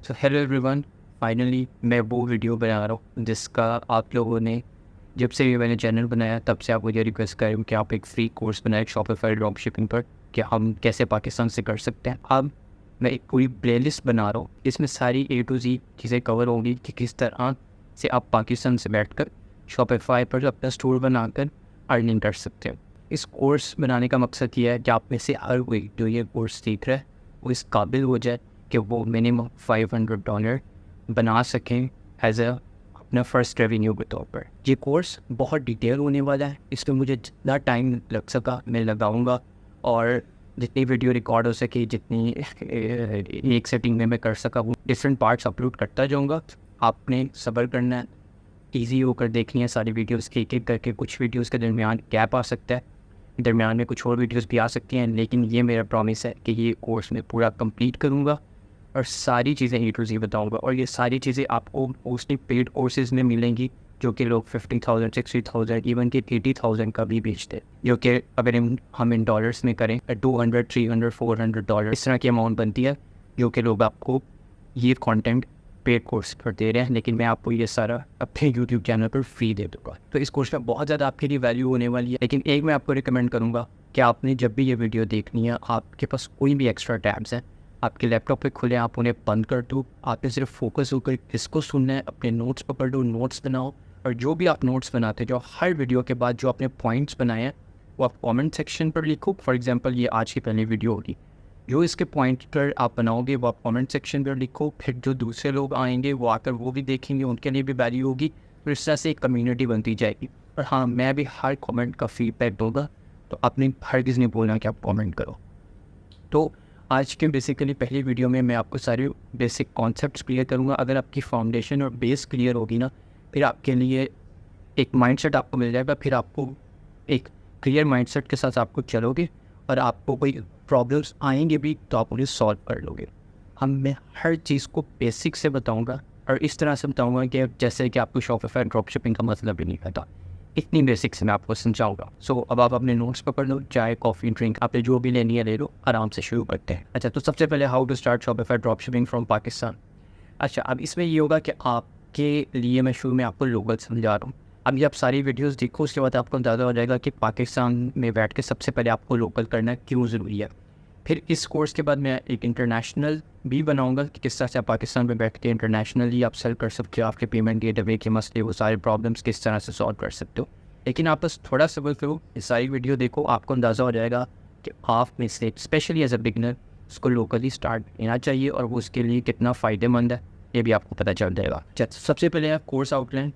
So hello everyone, finally मैं वो video बना रहा हूँ जिसका आप लोगों ने जब से भी मैंने चैनल बनाया तब से आप मुझे रिक्वेस्ट करें कि आप एक फ्री कोर्स बनाएं शॉपिफाई ड्रॉप शिपिंग पर कि हम कैसे पाकिस्तान से कर सकते हैं। अब मैं एक पूरी प्लेलिस्ट बना रहा हूँ, इसमें सारी A to Z चीज़ें कवर होंगी कि किस तरह से आप पाकिस्तान से बैठकर शॉपिफाई पर अपना स्टोर बनाकर अर्निंग कर सकते हैं। इस कोर्स बनाने का मकसद ये है कि आप में से हर कोई जो ये कोर्स सीख रहा है वो इस काबिल हो जाए कि वो मिनिमम $500 बना सकें एज अ अपना फ़र्स्ट रेवेन्यू के तौर पर। ये कोर्स बहुत डिटेल होने वाला है, इसमें मुझे जितना टाइम लग सका मैं लगाऊंगा और जितनी वीडियो रिकॉर्ड हो सके, जितनी एक सेटिंग में मैं कर सका वो डिफरेंट पार्ट्स अपलोड करता जाऊंगा। आपने सब्र करना है, ईजी होकर देखनी है सारी वीडियोस एक एक करके। कुछ वीडियोस के दरमियान गैप आ सकता है, दरमियान में कुछ और वीडियोस भी आ सकती हैं, लेकिन ये मेरा प्रॉमिस है कि ये कोर्स मैं पूरा कंप्लीट करूँगा और सारी चीज़ें A to Z बताऊँगा। और ये सारी चीज़ें आपको मोस्टली पेड कोर्सेज में मिलेंगी जो कि लोग 50,000 60,000 इवन कि 80,000 का भी बेचते हैं, जो कि अगर हम इन डॉलर्स में करें 200 300 $400 इस तरह की अमाउंट बनती है, जो कि लोग आपको ये कंटेंट पेड कोर्स पर दे रहे हैं। लेकिन मैं आपको ये सारा अपने यूट्यूब चैनल पर फ्री दे दूँगा, तो इस कोर्स में बहुत ज़्यादा आपके लिए वैल्यू होने वाली है। लेकिन एक मैं आपको रिकमेंड करूँगा कि आपने जब भी ये वीडियो देखनी है, आपके पास कोई भी एक्स्ट्रा टैब्स हैं आपके लैपटॉप पे खुले, आप उन्हें बंद कर दो। आपने सिर्फ फोकस होकर इसको सुनना है, अपने नोट्स पकड़ लो, नोट्स बनाओ और जो भी आप नोट्स बनाते जो हर वीडियो के बाद जो आपने पॉइंट्स बनाए हैं वो आप कमेंट सेक्शन पर लिखो। फॉर एग्जांपल ये आज की पहली वीडियो होगी, जो इसके पॉइंट पर आप बनाओगे वो आप कमेंट सेक्शन पर लिखो। फिर जो दूसरे लोग आएंगे वो आकर वो भी देखेंगे, उनके लिए भी वैल्यू होगी। फिर इस तरह से एक कम्युनिटी बनती जाएगी। और हाँ, मैं भी हर कमेंट का फीडबैक दूँगा, तो अपने हर किसी ने बोलना कि आप कमेंट करो। तो आज के बेसिकली पहली वीडियो में मैं आपको सारे बेसिक कॉन्सेप्ट्स क्लियर करूँगा। अगर आपकी फाउंडेशन और बेस क्लियर होगी ना, फिर आपके लिए एक माइंडसेट आपको मिल जाएगा। फिर आपको एक क्लियर माइंडसेट के साथ आपको चलोगे और आपको कोई प्रॉब्लम्स आएंगे भी तो आप उन्हें सॉल्व कर लोगे। मैं हर चीज़ को बेसिक से बताऊँगा और इस तरह से बताऊँगा कि जैसे कि आपको शॉपिफाई ड्रॉप शिपिंग का मतलब ही नहीं पता, इतनी बेसिक से मैं आपको समझाऊंगा। सो अब आप अपने नोट्स पकड़ लो, चाय कॉफ़ी ड्रिंक आपने जो भी लेनी है ले लो, आराम से शुरू करते हैं। अच्छा, तो सबसे पहले how to start Shopify drop shipping from Pakistan. अच्छा, अब इसमें ये होगा कि आपके लिए मैं शुरू में आपको लोकल समझा रहा हूँ। अब ये आप सारी वीडियोस देखो, उसके बाद आपको अंदाज़ा हो जाएगा कि पाकिस्तान में बैठ के सबसे पहले आपको लोकल करना क्यों ज़रूरी है। फिर इस कोर्स के बाद मैं एक इंटरनेशनल भी बनाऊंगा कि किस तरह से आप पाकिस्तान में बैठ के इंटरनेशनली आप सेल कर सकते हो, आपके पेमेंट गेटवे के मसले वो सारे प्रॉब्लम्स किस तरह से सॉल्व कर सकते हो। लेकिन आप बस थोड़ा सब्र करो, ये सारी वीडियो देखो, आपको अंदाज़ा हो जाएगा कि आप में से स्पेशली एज अ बिगनर उसको लोकली स्टार्ट लेना चाहिए और वो उसके लिए कितना फ़ायदेमंद है ये भी आपको पता चल जाएगा। सबसे पहले आप कोर्स आउटलाइन,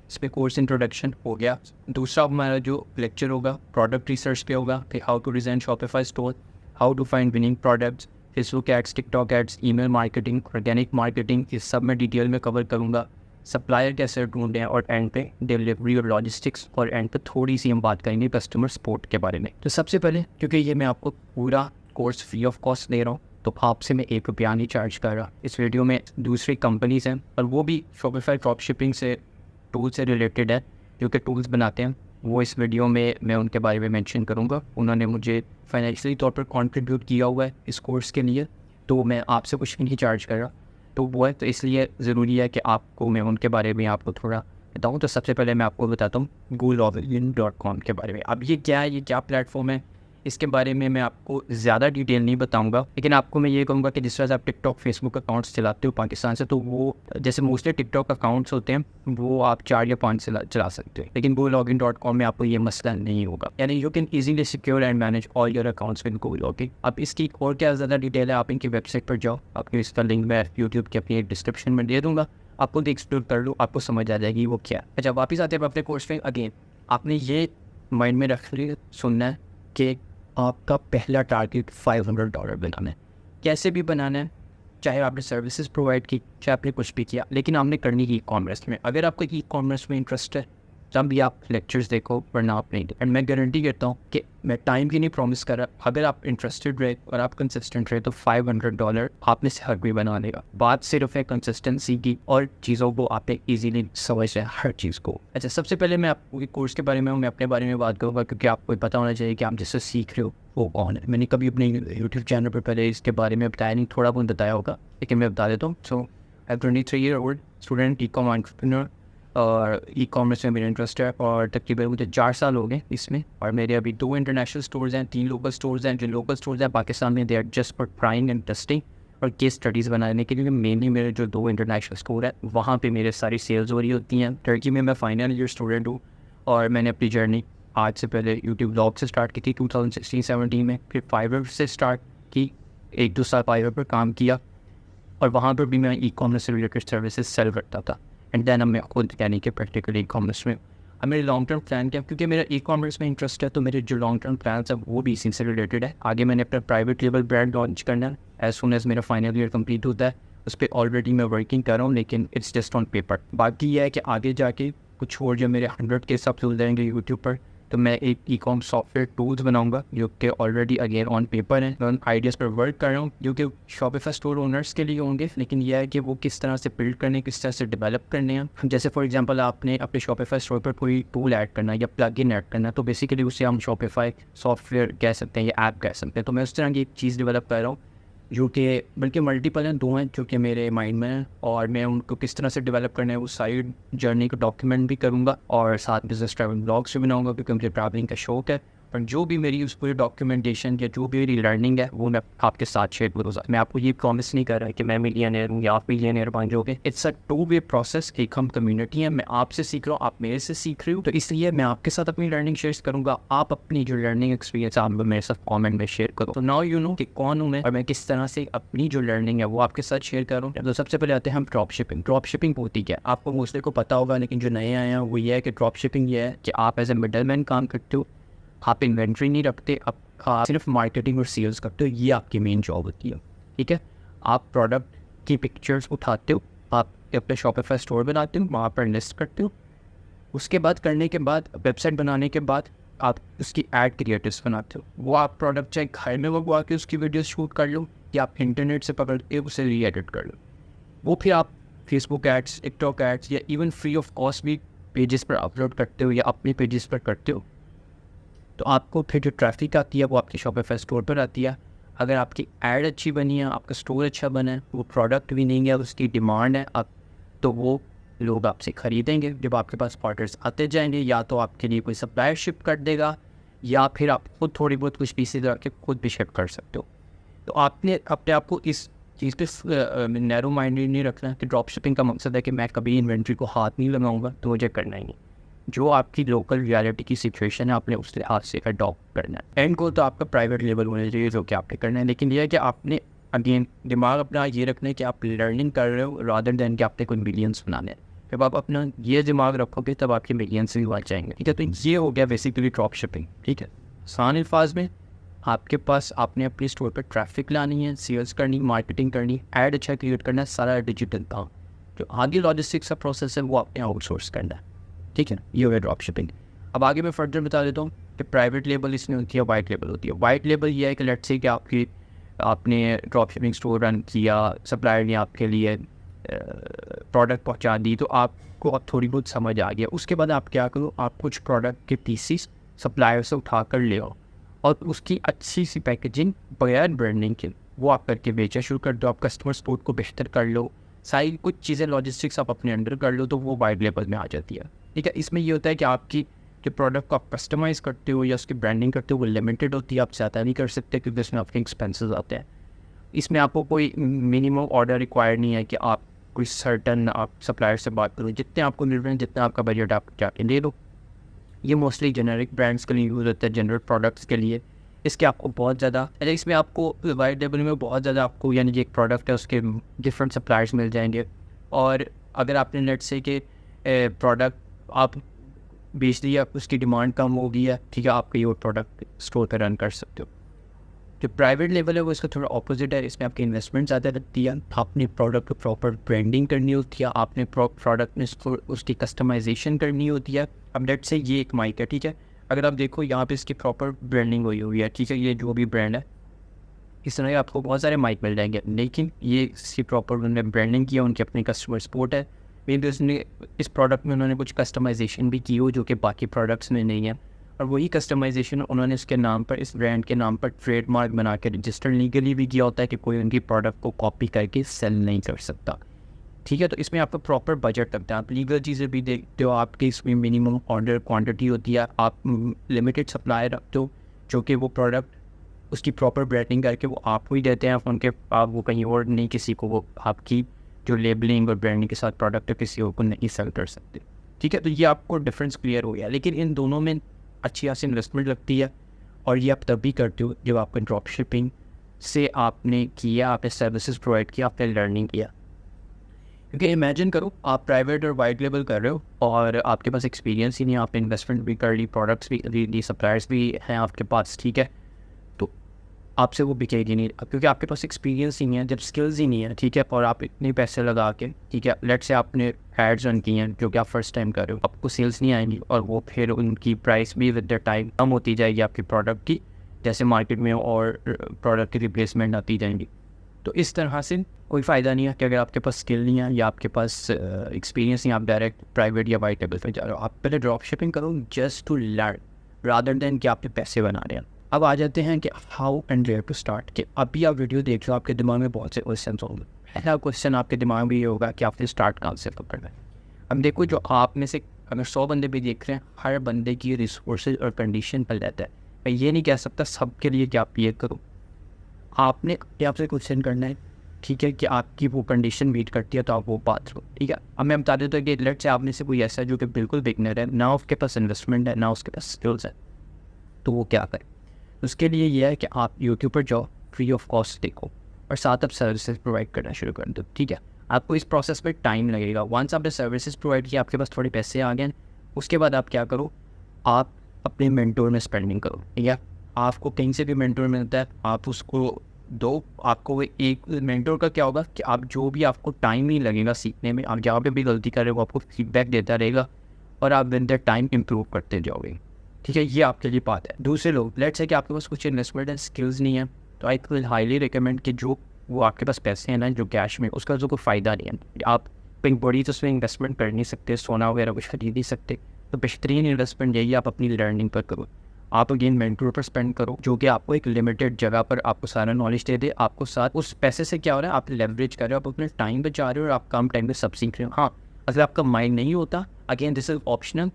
इसमें कोर्स इंट्रोडक्शन हो गया। दूसरा हमारा जो लेक्चर होगा प्रोडक्ट रिसर्च पे होगा। फिर how to design Shopify store, how to find winning products, Facebook ads, TikTok ads, email marketing, organic marketing, इस सब मैं डिटेल में कवर करूँगा। सप्लायर कैसे ढूंढें और एंड पे डिलीवरी और लॉजिस्टिक्स, और एंड पे थोड़ी सी हम बात करेंगे कस्टमर सपोर्ट के बारे में। तो सबसे पहले क्योंकि ये मैं आपको पूरा कोर्स फ्री ऑफ कॉस्ट दे रहा हूँ तो आपसे मैं ₹1 नहीं चार्ज कर रहा। इस वीडियो में दूसरी कंपनीज हैं और वो भी शॉपिफाई ड्रॉप शिपिंग से टूल से रिलेटेड है, जो कि टूल्स बनाते हैं। वो इस वीडियो में मैं उनके बारे में मेंशन करूँगा। उन्होंने मुझे फाइनेंशियली तौर पर कंट्रीब्यूट किया हुआ है इस कोर्स के लिए, तो मैं आपसे कुछ नहीं चार्ज कर रहा। तो वो है, तो इसलिए ज़रूरी है कि आपको मैं उनके बारे में आपको थोड़ा बताऊँ। तो सबसे पहले मैं आपको बताता हूँ GoLogin.com के बारे में। अब ये क्या है, ये क्या प्लेटफॉर्म है, इसके बारे में मैं आपको ज़्यादा डिटेल नहीं बताऊंगा। लेकिन आपको मैं ये कहूँगा कि जिस तरह से आप टिकटॉक फेसबुक अकाउंट्स चलाते हो पाकिस्तान से, तो वो जैसे मोस्टली टिकटॉक अकाउंट्स होते हैं वो आप 4 या 5 चला सकते हो। लेकिन GoLogin.com में आपको ये मसला नहीं होगा, यानी you can easily secure and manage all your accounts with GoLogin। अब इसकी और क्या ज़्यादा डिटेल है, आप इनकी वेबसाइट पर जाओ, आपको इसका लिंक मैं यूट्यूब के अपनी डिस्क्रिप्शन में दे दूँगा, आपको एक्सप्लोर कर लो, आपको समझ आ जाएगी वो क्या है। अच्छा, वापस आते हैं अपने कोर्स में। अगेन आपने ये माइंड में रख लिया सुनना है कि आपका पहला टारगेट $500 बनाना है। कैसे भी बनाना है, चाहे आपने सर्विसेज प्रोवाइड की, चाहे आपने कुछ भी किया, लेकिन आपने करनी ई कॉमर्स में। अगर आपको ई कॉमर्स में इंटरेस्ट है तब भी आप लेक्चर्स देखो, वरना आप नहीं। एंड मैं गारंटी करता हूँ कि मैं टाइम की नहीं प्रॉमिस कर रहा, अगर आप इंटरेस्टेड रहे और आप कंसिस्टेंट रहे तो $500 आप में से हर कोई बना लेगा। बात सिर्फ है कंसिस्टेंसी की और चीज़ों को आपने ईजीली समझ रहे हर चीज़ को। अच्छा, सबसे पहले मैं आपको कोर्स के बारे में मैं अपने बारे में बात करूँगा, क्योंकि आपको पता होना चाहिए कि आप जिससे सीख रहे हो वो कौन है। मैंने कभी अपने यूट्यूब चैनल पर पहले इसके बारे में बताया नहीं, थोड़ा बहुत बताया होगा, लेकिन मैं बता देता हूँ। सो आई 23 year old student, e-com entrepreneur, और ई-कॉमर्स में मेरा इंटरेस्ट है और तकरीबन मुझे 4 साल हो गए इसमें। और मेरे अभी 2 इंटरनेशनल स्टोर्स हैं, 3 लोकल स्टोर्स हैं। जो लोकल स्टोर्स हैं पाकिस्तान में, they are just for trying and testing और केस स्टडीज़ बनाने के लिए। मेनली मेरे जो 2 इंटरनेशनल स्टोर है वहाँ पे मेरे सारी सेल्स हो रही होती हैं। टर्की में मैं फाइनल ईयर स्टूडेंट हूँ और मैंने अपनी जर्नी आज से पहले यूट्यूब ब्लॉग से स्टार्ट की थी 2016-17 में, फिर फाइवर से स्टार्ट की, 1-2 साल फाइवर पर काम किया और वहाँ पर भी मैं ई-कॉमर्स से रिलेटेड सर्विसेज सेल करता था। एंड देन अब मैं खुद यानी कि प्रैक्टिकल ई-कॉमर्स में अब मेरे लॉन्ग टर्म प्लान क्या, क्योंकि मेरा ई-कॉमर्स में इंटरेस्ट है तो मेरे जो लॉन्ग टर्म प्लान्स हैं वो भी इसी से रिलेटेड है। आगे मैंने अपना प्राइवेट लेबल ब्रांड लॉन्च करना है एज सुन एज मेरा फाइनल ईयर कंप्लीट होता है। उस पर ऑलरेडी मैं वर्किंग कर रहा हूँ, लेकिन इट्स जस्ट ऑन पेपर। बाकी यह है कि आगे जाके कुछ और जो मेरे 100 के सब हो जाएंगे यूट्यूब पर, तो मैं एक ई-कॉम सॉफ्टवेयर टूल्स बनाऊंगा जो कि ऑलरेडी अगेन ऑन पेपर है। मैं उन आइडियाज़ पर वर्क कर रहा हूँ जो कि शॉपिफाई स्टोर ओनर्स के लिए होंगे, लेकिन यह है कि वो किस तरह से बिल्ड करने, किस तरह से डेवलप करने हैं। जैसे फॉर एग्जांपल आपने अपने शॉपिफाई स्टोर पर कोई टूल ऐड करना है या प्लग इन ऐड करना है, तो बेसिकली उसे हम शॉपिफाई सॉफ्टवेयर कह सकते हैं या ऐप कह सकते हैं। तो मैं उस तरह की एक चीज़ डेवलप कर रहा हूँ जो कि बल्कि मल्टीपल हैं, 2 हैं जो कि मेरे माइंड में हैं और मैं उनको किस तरह से डेवलप करना है वो सारी जर्नी को डॉक्यूमेंट भी करूँगा और साथ बिजनेस ट्रैवल ब्लॉग्स भी बनाऊँगा क्योंकि मुझे ट्रैवलिंग का शौक है। पर जो भी मेरी उस पूरी डॉक्यूमेंटेशन या जो भी मेरी लर्निंग है वो मैं आपके साथ शेयर करूँगा। मैं आपको ये प्रॉमिस नहीं कर रहा कि मैं मिलियनेयर हूँ या आप मिलियनेयर बन जाओगे। It's a two way process. एक हम कम्युनिटी है, मैं आपसे सीख रहा हूँ, आप मेरे से सीख रहे हो, तो इसलिए मैं आपके साथ अपनी लर्निंग शेयर करूँगा। आप अपनी जो लर्निंग एक्सपीरियंस आप मेरे साथ कॉमेंट में शेयर करो। तो नाउ यू नो कि कौन हूँ मैं और मैं किस तरह से अपनी जो लर्निंग है वो आपके साथ शेयर करूँ। तो सबसे पहले आते हैं हम ड्रॉप शिपिंग। ड्रॉप शिपिंग होती क्या, आपको मोस्टली को पता होगा, लेकिन जो नए आए हैं वो ये है कि ड्रॉप शिपिंग ये है कि आप एज ए मिडल मैन काम करते हो, आप इन्वेंट्री नहीं रखते, आप सिर्फ मार्केटिंग और सेल्स करते हो, ये आपकी मेन जॉब होती है। ठीक है, आप प्रोडक्ट की पिक्चर्स उठाते हो, आप अपने शॉपिफाई स्टोर बनाते हो, वहाँ पर लिस्ट करते हो। उसके बाद करने के बाद वेबसाइट बनाने के बाद आप उसकी एड क्रिएटिव्स बनाते हो। वो आप प्रोडक्ट चाहे घर में मंगवा के उसकी वीडियो शूट कर लो या आप इंटरनेट से पकड़ के उसे री एडिट कर लो। वो फिर आप फेसबुक एड्स, टिकटॉक एड्स या इवन फ्री ऑफ कॉस्ट भी पेजेस पर अपलोड करते हो या अपने पेजेस पर करते हो। तो आपको फिर जो ट्रैफिक आती है वो आपके शॉपिफाई स्टोर पर आती है। अगर आपकी ऐड अच्छी बनी है, आपका स्टोर अच्छा बना है, वो प्रोडक्ट भी नहीं है, उसकी डिमांड है अब, तो वो लोग आपसे ख़रीदेंगे। जब आपके पास ऑर्डर्स आते जाएंगे, या तो आपके लिए कोई सप्लायर शिप कर देगा या फिर आप खुद थोड़ी बहुत कुछ पीसेज रख खुद भी शिप कर सकते हो। तो आपने अपने आप को इस चीज़ पे नैरो माइंडेड नहीं रखना कि ड्रॉप शिपिंग का मकसद है कि मैं कभी इन्वेंट्री को हाथ नहीं लगाऊंगा तो मुझे करना ही नहीं। जो आपकी लोकल रियलिटी की सिचुएशन है आपने उस लिहाज से अडॉप्ट करना है। एंड गोल तो आपका प्राइवेट लेवल होना चाहिए जो कि आपने करना है, लेकिन यह है कि आपने अगेन दिमाग अपना ये रखना है कि आप लर्निंग कर रहे हो रादर देन कि आपने कोई मिलियंस बनाने हैं। जब आप अपना ये दिमाग रखोगे तब आपके मिलियंस भी बढ़ जाएंगे। ठीक है, तो ये हो गया बेसिकली ड्रॉप शिपिंग। ठीक है, आसान अल्फाज में आपके पास आपने अपने स्टोर पर ट्रैफिक लानी है, सेल्स करनी, मार्केटिंग करनी, ऐड अच्छा क्रिएट करना है, सारा डिजिटल काम। जो आगे लॉजिस्टिक्स का प्रोसेस है वो आपने आउटसोर्स करना है। ठीक है, ये हो गया ड्रॉप शिपिंग। अब आगे मैं फर्दर बता देता हूँ कि प्राइवेट लेबल इसमें होती है, वाइट लेबल होती है। वाइट लेबल ये है कि लेट्स से कि आपने ड्रॉप शिपिंग स्टोर रन किया, सप्लायर ने आपके लिए प्रोडक्ट पहुँचा दी, तो आपको अब थोड़ी बहुत समझ आ गया। उसके बाद आप क्या करो, आप कुछ प्रोडक्ट के पीसीस सप्लायर से उठा कर ले आओ और उसकी अच्छी सी पैकेजिंग बगैर ब्रांडिंग के वो आप करके बेचा शुरू कर दो। आप कस्टमर सपोर्ट को बेहतर कर लो, सारी कुछ चीज़ें लॉजिस्टिक्स आप अपने अंडर कर लो, तो वो वाइट लेबल में आ जाती है। ठीक है, इसमें ये होता है कि आपकी जो प्रोडक्ट को आप कस्टमाइज़ करते हो या उसकी ब्रांडिंग करते हो वो लिमिटेड होती है, आप ज़्यादा नहीं कर सकते क्योंकि उसमें आपके एक्सपेंसेस आते हैं। इसमें आपको कोई मिनिमम ऑर्डर रिक्वायर नहीं है कि आप कोई सर्टन आप सप्लायर से बात करो, जितने आपको मिल रहे हैं, जितना आपका बजट आप जाके ले लो। ये मोस्टली जेनरिक ब्रांड्स के लिए यूज़ होता है, जनरल प्रोडक्ट्स के लिए। इसके आपको बहुत ज़्यादा इसमें आपको वाइट लेबल में बहुत ज़्यादा आपको यानी कि एक प्रोडक्ट है उसके डिफरेंट सप्लायर्स मिल जाएंगे। और अगर आपने नेट से कि प्रोडक्ट आप बेच दिया, उसकी डिमांड कम हो गई है, ठीक है, आप कहीं और प्रोडक्ट स्टोर पर रन कर सकते हो। जो प्राइवेट लेवल है वो इसका थोड़ा ऑपोजिट है, इसमें आपकी इन्वेस्टमेंट ज़्यादा लगती है, आपने प्रोडक्ट को प्रॉपर ब्रांडिंग करनी होती है, आपने प्रोडक्ट में उसकी कस्टमाइजेशन करनी होती है। अब लेट से ये एक माइक है, ठीक है, अगर आप देखो यहाँ पे इसकी प्रॉपर ब्रांडिंग हुई है, ठीक है, ये जो भी ब्रांड है इस तरह आपको बहुत सारे माइक मिल जाएंगे, लेकिन ये इसकी प्रॉपर उन्होंने ब्रांडिंग किया, उनकी अपनी कस्टमर सपोर्ट है। मे बी उसने इस प्रोडक्ट में उन्होंने कुछ कस्टमाइजेशन भी की हो जो कि बाकी प्रोडक्ट्स में नहीं है, और वही कस्टमाइजेशन उन्होंने इसके नाम पर, इस ब्रांड के नाम पर ट्रेडमार्क बना के रजिस्टर लीगली भी किया होता है कि कोई उनकी प्रोडक्ट को कॉपी करके सेल नहीं कर सकता। ठीक है। तो इसमें आपका प्रॉपर बजट लगता है, आप लीगल चीज़ें भी देखते हो, आपकी इसमें मिनिमम ऑर्डर क्वांटिटी होती है, आप लिमिटेड सप्लाई रखते हो जो कि वो प्रोडक्ट उसकी प्रॉपर ब्रांडिंग करके वो आपको ही देते हैं, उनके आप वो कहीं और नहीं किसी को वो आपकी जो लेबलिंग और ब्रांडिंग के साथ प्रोडक्ट है किसी और को नहीं सेल कर सकते। ठीक है, तो ये आपको डिफरेंस क्लियर हो गया। लेकिन इन दोनों में अच्छी खासी इन्वेस्टमेंट लगती है और ये आप तभी करते हो जब आपका ड्रॉप शिपिंग से आपने किया, आपने सर्विसेज प्रोवाइड किया, आपने लर्निंग किया। क्योंकि इमेजिन करो आप प्राइवेट और वाइट लेबल कर रहे हो और आपके पास एक्सपीरियंस ही नहीं, आपने इन्वेस्टमेंट भी कर ली, प्रोडक्ट्स भी खरीद ली, सप्लायर्स भी हैं आपके पास, ठीक है, तो आपसे वो बिकेगी नहीं क्योंकि आपके पास एक्सपीरियंस ही नहीं है, जब स्किल्स ही नहीं है, ठीक है, और आप इतने पैसे लगा के, ठीक है, लेट से आपने एड्स रन किए हैं जो कि आप फर्स्ट टाइम कर रहे हो, आपको सेल्स नहीं आएंगी और वो फिर उनकी प्राइस भी विद द टाइम कम होती जाएगी आपके प्रोडक्ट की, जैसे मार्केट में और प्रोडक्ट की रिप्लेसमेंट आती जाएंगी। तो इस तरह से कोई फ़ायदा नहीं है कि अगर आपके पास स्किल नहीं है या आपके पास एक्सपीरियंस नहीं, आप डायरेक्ट प्राइवेट या वाइट लेवल पे जा रहे हो। आप पहले ड्रॉप शिपिंग करो just to learn rather than कि आपके पैसे बना रहे हैं। अब आ जाते हैं कि how and where to start. कि अभी आप वीडियो देख रहे हो, आपके दिमाग में बहुत से क्वेश्चन होंगे। पहला क्वेश्चन आपके दिमाग में ये होगा कि आपने स्टार्ट कहाँ से करना है। अब देखो, जो आप में से अगर 100 बंदे भी देख रहे हैं, हर बंदे की रिसोर्सेज और कंडीशन पर रहता है। मैं ये नहीं कह सकता सबके लिए कि आप ये करो, आपने आपसे क्वेश्चन करना है, ठीक है, कि आपकी वो कंडीशन मीट करती है तो आप वो बात लो, ठीक है। अब मैं बता देता हूँ कि लेट से आप में से कोई ऐसा है जो कि बिल्कुल बिगनर है, ना उसके पास इन्वेस्टमेंट है ना उसके पास स्किल्स है, तो वो क्या करे। उसके लिए ये है कि आप यूट्यूब पर जाओ, फ्री ऑफ कॉस्ट देखो और साथ आप सर्विसेज प्रोवाइड करना शुरू कर दो, ठीक है। आपको इस प्रोसेस में टाइम लगेगा। वंस आपने सर्विसेज प्रोवाइड किया, आपके पास थोड़े पैसे आ गए, उसके बाद आप क्या करो, आप अपने मेंटोर में स्पेंडिंग करो, ठीक है। आपको कहीं से भी मेंटोर मिलता है, आप उसको दो। आपको एक मेंटोर का क्या होगा कि आप जो भी आपको टाइम नहीं लगेगा सीखने में, आप जहाँ पे भी गलती कर रहे हो आपको फीडबैक देता रहेगा और आप विद द टाइम इम्प्रूव करते जाओगे, ठीक है। ये आपके लिए बात है। दूसरे लोग, लेट्स से कि आपके पास कुछ इन्वेस्टमेंट एंड स्किल्स नहीं है, तो आई विल हाईली रिकमेंड कि जो वो आपके पास पैसे हैं ना जो कैश में, उसका जो कोई फ़ायदा नहीं है। आप कहीं बड़ी तो उसमें इन्वेस्टमेंट कर नहीं सकते, सोना वगैरह कुछ खरीद नहीं सकते, तो बेहतरीन इन्वेस्टमेंट यही आप अपनी लर्निंग पर करो। आप अगेन मेंटोर पर स्पेंड करो जो कि आपको एक लिमिटेड जगह पर आपको सारा नॉलेज दे दे। आपको साथ उस पैसे से क्या हो रहा है, आप लेवरेज कर रहे हो, आप अपने टाइम बचा रहे हो और आप कम टाइम में सब सीख रहे हो। हाँ, अगर आपका माइंड नहीं होता, अगेन दिस इज ऑप्शनल,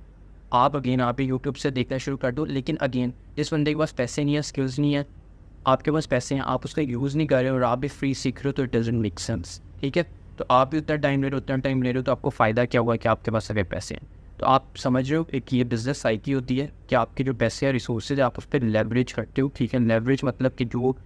आप यूट्यूब से देखना शुरू कर दो। लेकिन अगेन जिस बंदे के पास पैसे नहीं है, स्किल्स नहीं है, आपके पास पैसे हैं, आप उसका यूज़ नहीं कर रहे हो और आप भी फ्री सीख रहे हो, तो इट डजंट मेक सेंस, ठीक है। तो आप भी उतना टाइम ले रहे हो, तो आपको फ़ायदा क्या हुआ कि आपके पास अगर पैसे हैं। तो आप समझ रहे हो एक ये बिज़नेस साइकिल होती है कि आपके जो पैसे हैं, रिसोर्सेज है, आप उस पर लेवरेज करते हो, ठीक है। लेवरेज मतलब कि जो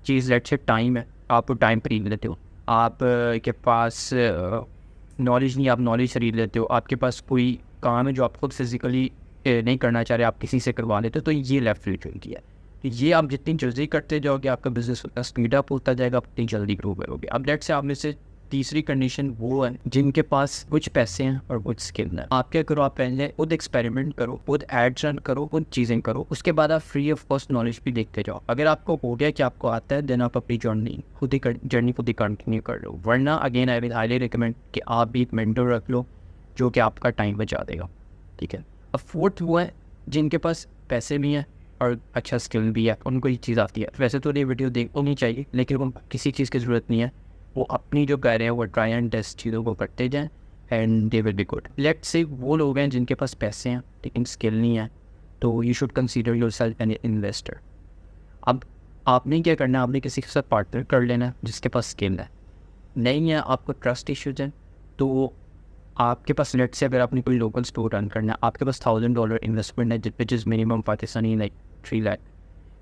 चीज़ लेट से टाइम है, आप वो टाइम खरीद लेते हो। आप के पास नॉलेज नहीं, आप नॉलेज खरीद लेते हो। आपके पास कोई काम है जो आप खुद फिजिकली नहीं करना चाह रहे, आप किसी से करवा लेते हो, तो ये लेवरेज होती है। तो ये आप जितनी जल्दी करते जाओगे, आपका बिजनेस उतना स्पीड अप होता जाएगा, आप उतनी जल्दी ग्रो करोगे। अब लेट से आप में से तीसरी कंडीशन वो है जिनके पास कुछ पैसे हैं और कुछ स्किल है। आप क्या करो, आप पहले खुद एक्सपेरिमेंट करो, खुद एड्स रन करो, खुद चीज़ें करो, उसके बाद आप फ्री ऑफ कॉस्ट नॉलेज भी देखते जाओ। अगर आपको हो गया कि आपको आता है, देन आप अपनी जर्नी खुद ही कंटिन्यू कर लो। वरना again I will highly recommend कि आप भी एक मेंटर रख लो जो कि आपका टाइम बचा देगा, ठीक है। अब फोर्थ वो है जिनके पास पैसे भी हैं और अच्छा स्किल भी है, उनको ये चीज़ आती है। वैसे तो ये वीडियो देखनी चाहिए, लेकिन उनको किसी चीज़ की ज़रूरत नहीं है, वो अपनी जो कर रहे हैं वो ट्राई एंड टेस्ट चीज़ों को करते जाएं and they will be good. Let's say वो लोग हैं जिनके पास पैसे हैं लेकिन स्किल नहीं है, तो you should consider yourself an investor. अब आपने क्या करना है, आपने किसी के साथ पार्टनर कर लेना है जिसके पास स्किल है। नहीं है, आपको ट्रस्ट इश्यूज हैं, तो आपके पास लेट से अगर आपने कोई लोकल स्टोर रन करना है, आपके पास $1000 इन्वेस्टमेंट है which is minimum Pakistani like 3 lakh,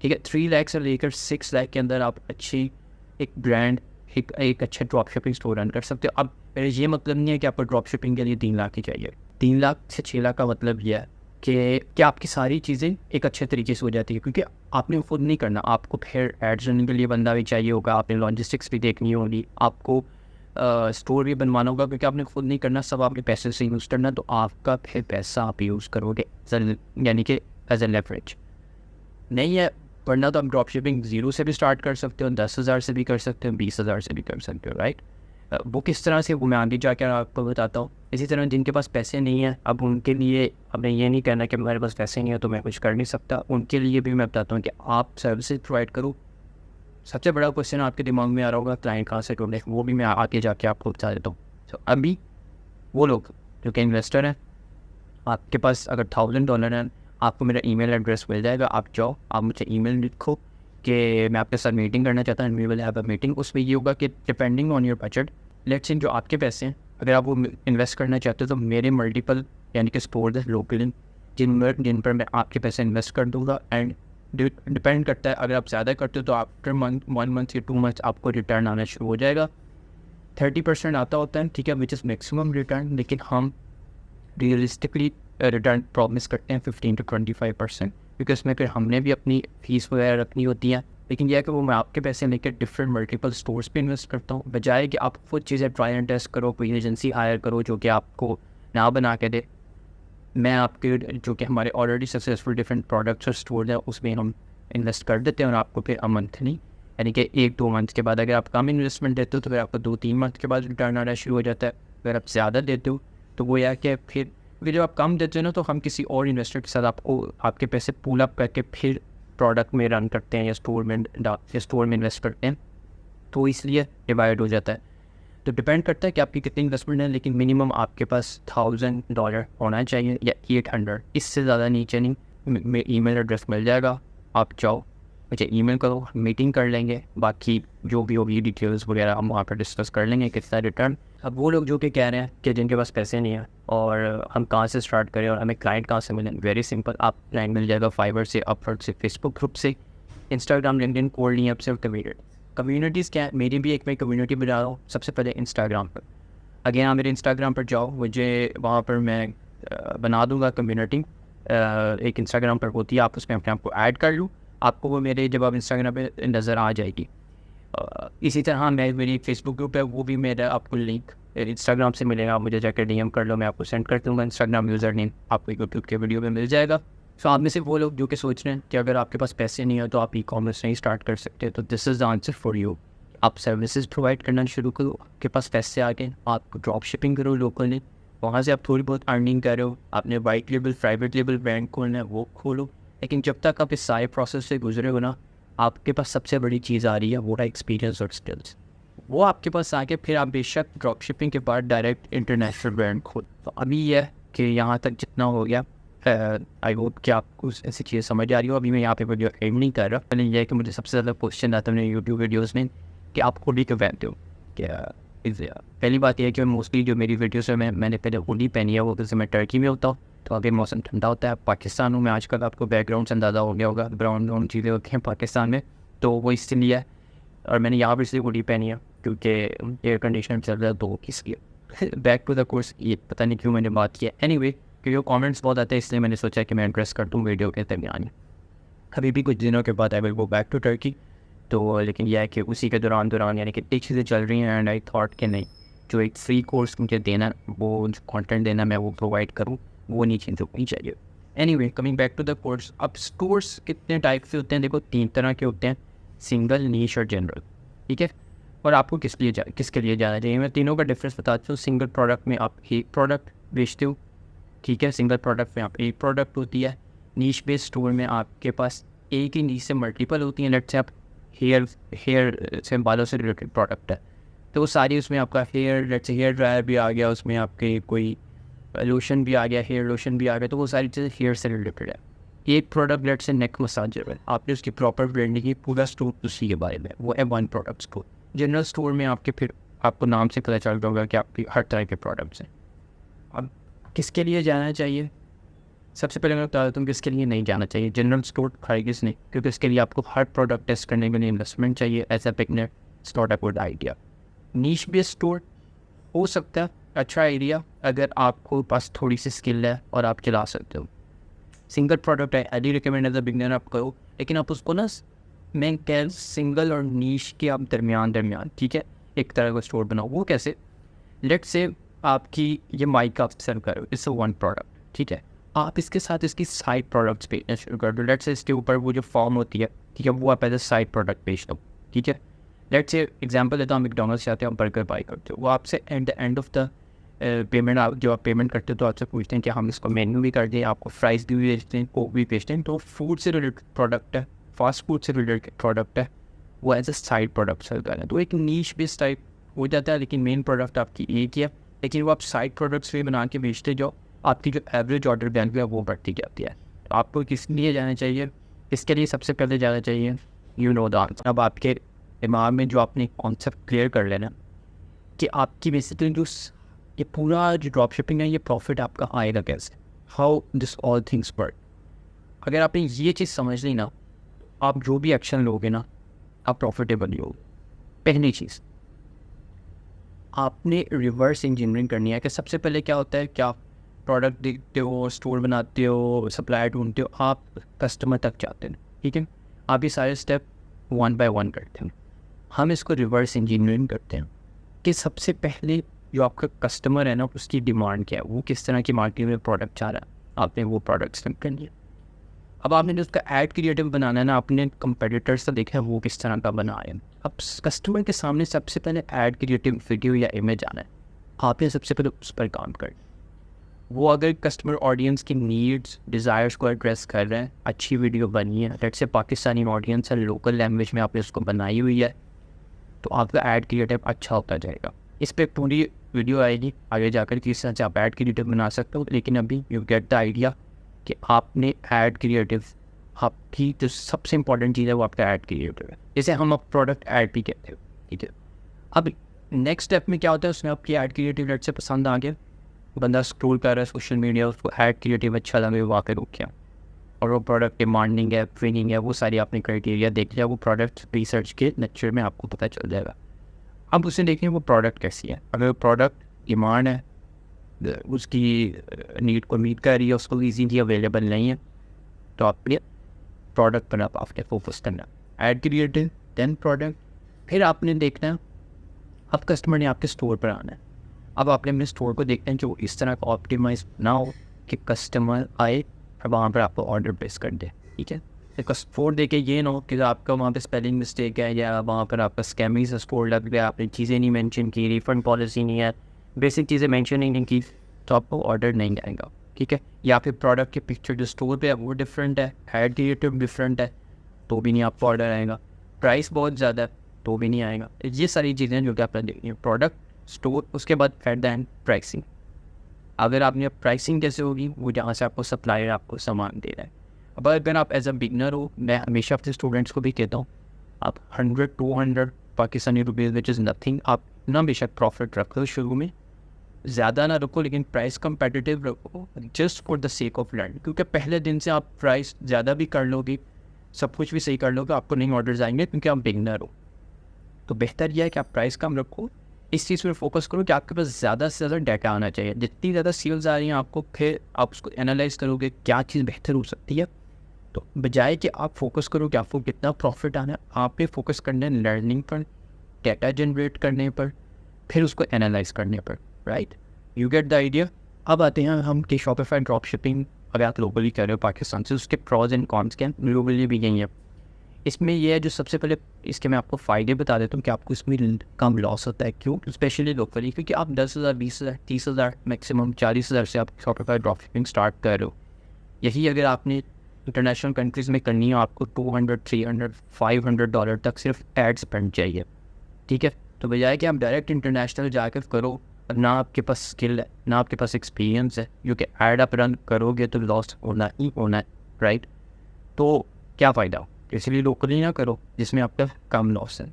ठीक है। 3 लाख से लेकर 6 लाख के अंदर आप अच्छी एक ब्रांड, एक अच्छा ड्रॉप शिपिंग स्टोर रन कर सकते हो। अब मेरा ये मतलब नहीं है कि आपको ड्रॉप शिपिंग के लिए 3 लाख ही चाहिए। 3 लाख से 6 लाख का मतलब यह है कि आपकी सारी चीज़ें एक अच्छे तरीके से हो जाती है, क्योंकि आपने खुद नहीं करना, आपको फिर एड्स रन के लिए बंदा भी चाहिए होगा, आपने लॉजिस्टिक्स भी देखनी होगी, आपको स्टोर भी बनवाना होगा, क्योंकि आपने खुद नहीं करना, सब आपके पैसे से यूज़ करना, तो आपका फिर पैसा आप यूज़ करोगे यानी कि एज ए लेवरेज। नहीं है, वरना तो आप ड्रॉप शिपिंग 0 से भी स्टार्ट कर सकते हो, 10,000 से भी कर सकते हो, 20,000 से भी कर सकते हो, राइट। वो किस तरह से, वो मैं आगे जाकर आपको बताता हूँ। इसी तरह जिनके पास पैसे नहीं है, अब उनके लिए हमने ये नहीं कहना कि मेरे पास पैसे नहीं है तो मैं कुछ कर नहीं सकता, उनके लिए भी मैं बताता हूँ कि आप सर्विसेज प्रोवाइड करो। सबसे बड़ा क्वेश्चन आपके दिमाग में आ रहा होगा क्लाइंट कहाँ से ढूंढे, वो भी मैं आगे जाके आपको बता देता हूँ। तो अभी वो लोग जो कि इन्वेस्टर हैं, आपके पास अगर $1000 है, आपको मेरा ईमेल एड्रेस मिल जाएगा। आप जाओ, आप मुझे ईमेल लिखो कि मैं आपके साथ मीटिंग करना चाहता हूँ, we will have a meeting. उसमें ये होगा कि depending on your budget, let's say जो आपके पैसे हैं, अगर आप वो इन्वेस्ट करना चाहते हो तो मेरे मल्टीपल यानी कि स्टोर्स हैं लोकल जिन पर मैं आपके पैसे इन्वेस्ट कर दूँगा। एंड डिपेंड करता है, अगर आप ज़्यादा करते हो तो आफ्टर 1 मंथ या 2 मंथ आपको रिटर्न आना शुरू हो जाएगा। 30% आता होता है, ठीक है, विच इज़ मैक्सिमम रिटर्न, लेकिन हम रियलिस्टिकली रिटर्न प्रॉमिस करते हैं 15 to 25%, क्योंकि उसमें फिर हमने भी अपनी फीस वगैरह रखनी होती है। लेकिन यह है कि वो मैं आपके पैसे लेकर डिफरेंट मल्टीपल स्टोर्स पे इन्वेस्ट करता हूँ, बजाय कि आप वो चीज़ें ट्राई एंड टेस्ट करो, कोई एजेंसी हायर करो जो कि आपको ना बना के दे। मैं आपके जो कि हमारे ऑलरेडी सक्सेसफुल डिफरेंट प्रोडक्ट्स और स्टोर हैं उसमें हम इन्वेस्ट कर देते हैं, और आपको फिर मंथली यानी कि 1-2 मंथ के बाद, अगर आप कम इन्वेस्टमेंट देते हो तो फिर आपको 2-3 मंथ के बाद रिटर्न आना शुरू हो जाता है। अगर आप ज़्यादा देते हो तो वो यह कि फिर जब आप कम देते हो ना, तो हम किसी और इन्वेस्टर के साथ आपको आपके पैसे पूल अप करके फिर प्रोडक्ट में रन करते हैं या स्टोर में इन्वेस्ट करते हैं, तो इसलिए डिवाइड हो जाता है। तो डिपेंड करता है कि आपकी कितनी इन्वेस्टमेंट है, लेकिन मिनिमम आपके पास $1000 होना चाहिए या 800, इससे ज़्यादा नीचे नहीं। ईमेल एड्रेस मिल जाएगा, आप जाओ मुझे ईमेल करो, मीटिंग कर लेंगे, बाकी जो भी होगी डिटेल्स वगैरह हम वहाँ पर डिस्कस कर लेंगे कितना रिटर्न। अब वो लोग जो कि कह रहे हैं कि जिनके पास पैसे नहीं है और हम कहाँ से स्टार्ट करें और हमें क्लाइंट कहाँ से मिलें, वेरी सिंपल, आप क्लाइंट मिल जाएगा फाइवर से, अपवर्ड से, फेसबुक ग्रुप से, इंस्टाग्राम, लिंक्डइन, कोल्ड नहीं, से कम्युनिटीज़ क्या है। मेरी भी एक मैं कम्युनिटी बना रहा हूँ, सबसे पहले इंस्टाग्राम पर। अगेन आप मेरे इंस्टाग्राम पर जाओ, मुझे वहाँ पर मैं बना दूँगा कम्युनिटी, एक इंस्टाग्राम पर होती है, आप उसमें अपने आप को ऐड कर लो, आपको वो मेरे जब आप इंस्टाग्राम पे नज़र आ जाएगी। इसी तरह मेरी फेसबुक ग्रुप है, वो भी मेरा आपको लिंक इंस्टाग्राम से मिलेगा, मुझे जाकर DM कर लो, मैं आपको सेंड कर दूँगा इंस्टाग्राम यूज़र नेम, आपको यूट्यूब के वीडियो में मिल जाएगा। सो आप में से वो लोग जो कि सोच रहे हैं कि अगर आपके पास पैसे नहीं हो तो आप ई-कॉमर्स नहीं स्टार्ट कर सकते, तो this is the answer for you. आप सर्विसेज प्रोवाइड करना शुरू करो, आपके पास पैसे आ गए, आप ड्रॉप शिपिंग करो लोकली, वहाँ से आप थोड़ी बहुत अर्निंग कर रहे हो, आपने white label private label brand खोलना है वो खोलो। लेकिन जब तक आप इस सारे प्रोसेस से गुजरे हो ना, आपके पास सबसे बड़ी चीज़ आ रही है, वो है एक्सपीरियंस और स्किल्स। वो आपके पास आके फिर आप बेशक ड्रॉप शिपिंग के बाद डायरेक्ट इंटरनेशनल ब्रांड खोल। तो अभी यह है कि यहाँ तक जितना हो गया, आई होप कि आपको ऐसी चीज़ें समझ आ रही हो। अभी मैं यहाँ पे वीडियो एंड नहीं कर रहा, पहले यह है कि मुझे सबसे ज़्यादा क्वेश्चन आता है मेरे यूट्यूब वीडियोज़ में कि आप हुडी क्यों पहनते हो। क्या पहली बात यह है कि मोस्टली जो मेरी वीडियोज़ है मैंने पहले हुडी पहनी है, वो जैसे मैं टर्की में होता हूँ तो अभी मौसम ठंडा होता है। पाकिस्तान में आजकल आपको बैकग्राउंड से अंदाज़ा हो गया होगा, ब्राउन ब्राउन चीज़ें होती हैं पाकिस्तान में, तो वो इसलिए है। और मैंने यहाँ पर इसलिए हुडी पहनी है क्योंकि एयर कंडीशनर चल रहा है, तो इसलिए बैक टू द कोर्स, ये पता नहीं क्यों मैंने बात की है। एनीवे, क्योंकि कमेंट्स बहुत आते हैं इसलिए मैंने सोचा कि मैं एड्रेस कर दूँ वीडियो के दरमियान। अभी भी कुछ दिनों के बाद I will go back to Turkey, तो लेकिन यह है कि उसी के दौरान यानी कितनी चीज़ें चल रही हैं, एंड आई थॉट कि नहीं, जो एक फ्री कोर्स मुझे देना, वो जो कंटेंट देना मैं वो प्रोवाइड करूँ, वो नहीं चीज़ होनी चाहिए। Anyway, coming back to the course, अब स्टोर्स कितने टाइप से होते हैं? देखो 3 तरह के होते हैं, सिंगल, नीश और जनरल, ठीक है। और आपको किसके लिए जाना चाहिए, मैं तीनों का डिफरेंस बताता हूँ। सिंगल प्रोडक्ट में आप एक प्रोडक्ट बेचते हो, ठीक है, सिंगल प्रोडक्ट में आप एक प्रोडक्ट होती है। नीश बेस्ड स्टोर में आपके पास एक ही नीश से मल्टीपल होती हैं। लेट्स से आप हेयर से बालों से रिलेटेड प्रोडक्ट है, तो वो सारी उसमें आपका लेट्स से हेयर ड्रायर भी आ गया, उसमें आपके कोई लोशन भी आ गया, हेयर लोशन भी आ गया, तो वो सारी चीज़ें हेयर से रिलेटेड है। एक product let's say neck massager है, आपने उसकी प्रॉपर ब्रांडिंग की, पूरा स्टोर उसी के बारे में, वो है 1 प्रोडक्ट स्टोर। जनरल स्टोर में आपके फिर आपको नाम से पता चल रहा होगा कि आपकी हर तरह के प्रोडक्ट्स हैं। अब किसके लिए जाना चाहिए? सबसे पहले मैं बता देता हूँ किसके लिए नहीं जाना चाहिए। जनरल स्टोर खाएगिस नहीं, क्योंकि इसके लिए आपको हर प्रोडक्ट टेस्ट करने के लिए इन्वेस्टमेंट चाहिए, as a beginner it's not a good idea. Niche based store हो सकता है अच्छा आइडिया अगर आपको पास थोड़ी सी स्किल है और आप चला सकते हो। सिंगल प्रोडक्ट है, I recommend as a beginner आप करो, लेकिन आप उसको ना, मैं कह सिंगल और नीश के आप दरमियान, ठीक है, एक तरह का स्टोर बनाओ। वो कैसे? लेट्स से आपकी ये माइक आप सर्व कर रहे हो, इट्स 1 प्रोडक्ट, ठीक है, आप इसके साथ इसकी साइड प्रोडक्ट्स बेचना शुरू कर दो। लेट्स से इसके ऊपर वो जो फॉर्म होती है, ठीक है, वो आप एज अ साइड प्रोडक्ट बेच दो, ठीक है। लेट्स से एग्जांपल देता हूँ, मैकडॉनल्ड्स से आते हो, आप बर्गर बाई करते हो, वो आपसे at the end of the payment जो आप पेमेंट करते हो तो आपसे पूछते हैं कि हम इसको मेन्यू भी कर दें, आपको फ्राइज़ भी बेचते हैं, कोक भी बेचते हैं, तो फूड से रिलेटेड प्रोडक्ट है, फास्ट फूड से रिलेटेड प्रोडक्ट है, वो as a side product sale कर रहे हैं, तो एक नीश बेस टाइप हो जाता है। लेकिन मेन प्रोडक्ट आपकी एक ही है, लेकिन वो आप साइड प्रोडक्ट्स भी बना के बेचते जाओ, आपकी जो एवरेज ऑर्डर वैल्यू है वो बढ़ती जाती है। तो आपको किस लिए जाना चाहिए? इसके लिए सबसे पहले जाना चाहिए यू नो द आंसर। अब आपके दिमाग में जो आपने कॉन्सेप्ट क्लियर कर लेना कि आपकी बेसिकली जो ये पूरा जो ड्रॉप शिपिंग है ये प्रॉफिट आपका आएगा कैसे, how this all things work. अगर आपने ये चीज़ समझ ली ना, आप जो भी एक्शन लोगे ना आप प्रॉफिटेबल ही हो। पहली चीज़ आपने रिवर्स इंजीनियरिंग करनी है कि सबसे पहले क्या होता है कि आप प्रोडक्ट देखते हो, स्टोर बनाते हो, सप्लायर ढूंढते हो, आप कस्टमर तक जाते हैं, ठीक है। आप ये सारे स्टेप 1 बाय 1 करते हैं। हम इसको रिवर्स इंजीनियरिंग करते हैं कि सबसे पहले जो आपका कस्टमर है ना उसकी डिमांड क्या है, वो किस तरह की मार्केट में प्रोडक्ट चाह रहा है, आपने वो प्रोडक्ट सेलेक्ट करनी है। अब आपने जो उसका ऐड क्रिएटिव बनाना है ना, आपने कंपेटिटर्स से देखा है वो किस तरह का बना है। अब कस्टमर के सामने सबसे पहले ऐड क्रिएटिव वीडियो या इमेज आना है, आपने सबसे पहले उस पर काम करना। वो अगर कस्टमर ऑडियंस की नीड्स डिज़ायर्स को एड्रेस कर रहे हैं, अच्छी वीडियो बनी है, लेट्स से पाकिस्तानी ऑडियंस है, लोकल लैंग्वेज में आपने उसको बनाई हुई है, तो आपका ऐड क्रिएटिव अच्छा होता जाएगा। इस पर पूरी वीडियो आएगी आगे जाकर किस तरह से आप ऐड क्रिएटिव बना सकते हो, लेकिन अभी यू गेट द आइडिया कि आपने ऐड क्रिएटिव, आपकी जो सबसे इंपॉर्टेंट चीज़ है वो आपका ऐड क्रिएटिव है, जैसे हम अब प्रोडक्ट ऐड भी कहते हैं, ठीक है। अब नेक्स्ट स्टेप में क्या होता है, उसमें आपकी ऐड क्रिएटिव लेट से पसंद आ गया, बंदा स्क्रॉल कर रहा है सोशल मीडिया, उसको ऐड क्रिएटिव अच्छा लगे, वहाँ पे रुक गया और वो प्रोडक्ट डिमांडिंग है, ट्रेनिंग है, वो सारी आपने क्राइटेरिया देख लिया, वो प्रोडक्ट रिसर्च के लेक्चर में आपको पता चल जाएगा। अब उसे देखें वो प्रोडक्ट कैसी है। अगर प्रोडक्ट डिमांड है, उसकी नीड को मीट कर रही है, उसको ईजीली अवेलेबल नहीं है, तो आपने प्रोडक्ट पर आपने फोकस करना, ऐड क्रिएटिव देन प्रोडक्ट। फिर आपने देखना है अब कस्टमर ने आपके स्टोर पर आना है, अब आपने अपने स्टोर को देखना है कि वो इस तरह का ऑप्टिमाइज ना हो कि कस्टमर आए और वहाँ पर आपको ऑर्डर प्लेस कर दे, ठीक है। तो स्टोर देखे ये ना हो कि आपका वहाँ पे स्पेलिंग मिस्टेक है या वहाँ पर आपका स्कैमी से स्टोर लग गया, आपने चीज़ें नहीं मेंशन की, रिफंड पॉलिसी नहीं है, बेसिक चीज़ें मेंशन ही नहीं की, तो आपको ऑर्डर नहीं आएगा, ठीक है। या फिर प्रोडक्ट की पिक्चर जो स्टोर पे है वो डिफरेंट है, ऐड क्रिएटिव डिफरेंट है, तो भी नहीं आपको ऑर्डर आएगा, प्राइस बहुत ज़्यादा है तो भी नहीं आएगा। ये सारी चीज़ें जो कि आपने देखनी है, प्रोडक्ट, स्टोर, उसके बाद एट द एंड प्राइसिंग। अगर आपने प्राइसिंग कैसे होगी, वो जहाँ से आपको सप्लायर आपको सामान दे रहा है। अब अगर आप एज अ बिगनर हो, मैं हमेशा अपने स्टूडेंट्स को भी कहता हूँ आप 100-200 Pakistani rupees which is nothing, आप ना बेशक प्रॉफिट रखो शुरू में, ज़्यादा ना रखो लेकिन प्राइस कंपेटिटिव रखो, just for the sake of learn. क्योंकि पहले दिन से आप प्राइस ज़्यादा भी कर लोगे, सब कुछ भी सही कर लोगे, आपको नहीं ऑर्डर्स आएंगे क्योंकि आप बिगनर हो। तो बेहतर यह है कि आप प्राइस कम रखो, इस चीज़ पर फोकस करो कि आपके पास ज़्यादा से ज़्यादा डाटा आना चाहिए। जितनी ज़्यादा सेल्स आ रही हैं आपको, फिर आप उसको एनालाइज करोगे क्या चीज़ बेहतर हो सकती है। तो बजाय कि आप फोकस करो कि आपको कितना प्रॉफिट आना है, आपने फोकस करना है लर्निंग पर, डाटा जनरेट करने पर, फिर उसको एनालाइज करने पर, right. You get the idea. अब आते हैं हम कि शॉपिफाई ड्रॉप शिपिंग अगर आप ग्लोबली कर रहे हो पाकिस्तान से, उसके प्रॉज एंड कॉन्स क्या हैं, ग्लोबली भी यही है। इसमें यह है जो सबसे पहले इसके मैं आपको फ़ायदे बता देता हूँ कि आपको इसमें कम लॉस होता है। क्यों? स्पेशली लोकली, क्योंकि आप 10,000, 20,000, 30,000, मैक्सिमम 40,000 से आप शॉपिफाई ड्रॉप शिपिंग स्टार्ट कर रहे हो। यही अगर आपने इंटरनेशनल कंट्रीज़ में करनी है, आपको $200, $300, $500 तक सिर्फ एड स्पेंड चाहिए, ठीक है। तो बजाय कि आप डायरेक्ट इंटरनेशनल जाकर करो, ना आपके पास स्किल है ना आपके पास एक्सपीरियंस है, क्योंकि ऐड आप रन करोगे तो लॉस होना ही होना है, राइट। तो क्या फ़ायदा हो, इसलिए लोकली ना करो जिसमें आपका कम लॉस है,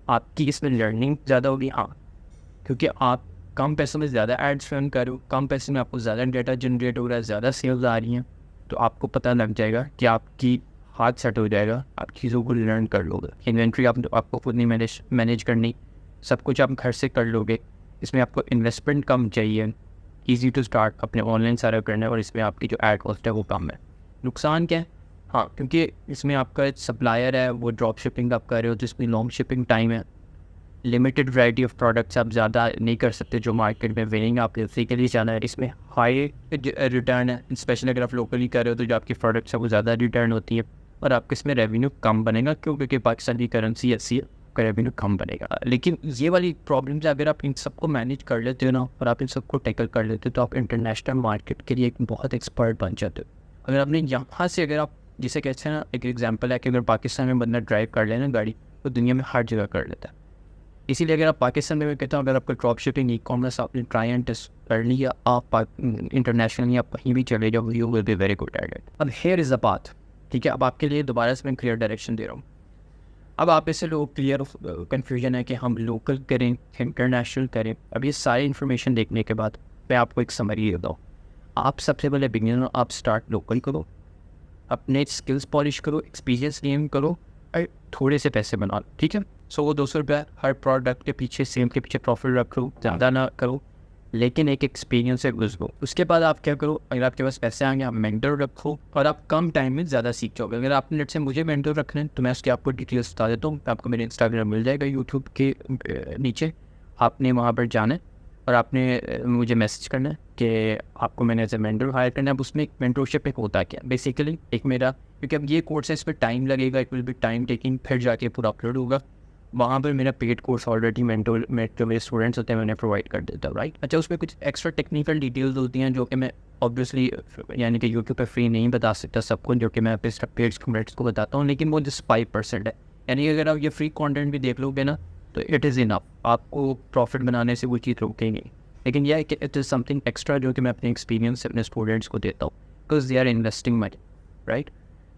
आपकी इसमें लर्निंग ज़्यादा होगी। हाँ, क्योंकि आप कम पैसों में ज़्यादा एड्स रन करो, कम पैसे में आपको ज़्यादा डाटा जनरेट हो रहा है, ज़्यादा सेल्स आ रही हैं, तो आपको पता लग जाएगा कि आपकी हाथ सेट हो जाएगा, आप चीज़ों को लर्न कर लोगे। इन्वेंट्री आपको खुद नहीं मैनेज करनी, सब कुछ आप घर से कर लोगे। इसमें आपको इन्वेस्टमेंट कम चाहिए, ईजी टू स्टार्ट, अपने ऑनलाइन सारा करना है, और इसमें आपकी जो एड कॉस्ट है वो कम है। नुकसान क्या है? हाँ, क्योंकि इसमें आपका सप्लायर है, वो ड्रॉप शिपिंग आप कर रहे हो जिसमें लॉन्ग शिपिंग टाइम है, लिमिटेड वैरायटी ऑफ प्रोडक्ट्स आप ज़्यादा नहीं कर सकते जो मार्केट में विनिंग आप बेसिकली जाना है। इसमें हाई रिटर्न है, स्पेशली अगर आप लोकली कर रहे हो तो जो आपकी प्रोडक्ट्स है वो ज़्यादा रिटर्न होती है, और आपके इसमें रेवेन्यू कम बनेगा। क्यों? क्योंकि पाकिस्तान की करेंसी ऐसी है, का रेवेन्यू कम बनेगा। लेकिन ये वाली प्रॉब्लम्स अगर आप इन सबको मैनेज कर लेते हो ना, और आप इन सबको टैकल कर लेते हो, तो आप इंटरनेशनल मार्केट के लिए एक बहुत एक्सपर्ट बन जाते हो। अगर आपने यहाँ से, अगर आप जिसे कहते हैं ना, एक एग्जांपल है कि अगर पाकिस्तान में बंदा ड्राइव कर लेना गाड़ी, तो दुनिया में हर जगह कर लेता है। इसीलिए अगर आप पाकिस्तान में, मैं कहता हूँ अगर आपका ड्रॉप शिपिंग ई कॉमर्स आपने ट्राई एंड टेस्ट कर लिया, आप इंटरनेशनली आप कहीं भी चले जाओ, you will be very good at it. अब हेयर इज़ द पाथ, ठीक है। अब आपके लिए दोबारा से मैं क्लियर डायरेक्शन दे रहा हूँ। अब आप इससे लोग क्लियर कन्फ्यूजन है कि हम लोकल करें, इंटरनेशनल करें। अब ये सारी इन्फॉर्मेशन देखने के बाद मैं आपको एक समरी देता हूँ। आप सबसे पहले बिगिनर, आप स्टार्ट लोकल करो, अपने स्किल्स पॉलिश करो, एक्सपीरियंस गेन करो और थोड़े से पैसे बना लो, ठीक है। सो वो 200 रुपया हर प्रोडक्ट के पीछे, सेम के पीछे प्रॉफिट रखो, ज़्यादा ना करो, लेकिन एक एक्सपीरियंस से गुजरो। उसके बाद आप क्या करो, अगर आपके पास पैसे आएंगे आप मेंटर रखो और आप कम टाइम में ज़्यादा सीख जाओगे। अगर आपने नेट से मुझे मेंटर रखना है तो मैं उसकी आपको डिटेल्स बता देता हूँ। आपको मेरे इंस्टाग्राम मिल जाएगा यूट्यूब के नीचे, आपने वहाँ पर जाना है और आपने मुझे मैसेज करना है कि आपको मैंने एज ए मेंटर हायर करना है। अब उसमें एक मेंटरशिप एक होता है क्या, बेसिकली एक मेरा, क्योंकि अब ये कोर्स है, इस पर टाइम लगेगा, it will be time taking, फिर जाके पूरा अपलोड होगा। वहाँ पर मेरा पेड कोर्स ऑलरेडी मेंटर जो मेरे स्टूडेंट्स होते हैं मैंने प्रोवाइड कर देता हूँ, राइट। अच्छा, उसमें कुछ एक्स्ट्रा टेक्निकल डिटेल्स होती हैं जो कि मैं ऑब्वियसली यानी कि यूट्यूब पर फ्री नहीं बता सकता सबको, जो कि मैं अपने पेड स्टूडेंट्स को बताता हूँ, लेकिन वो जस्ट 5% है। यानी अगर आप ये फ्री कॉन्टेंट भी देख लोगे ना तो इट इज़ इनफ, आपको प्रॉफिट बनाने से वो चीज़ रोकेंगे। लेकिन यह है कि इट इज़ समथिंग एक्स्ट्रा जो कि मैं अपने एक्सपीरियंस से अपने स्टूडेंट्स को देता हूँ, because they are investing money, right.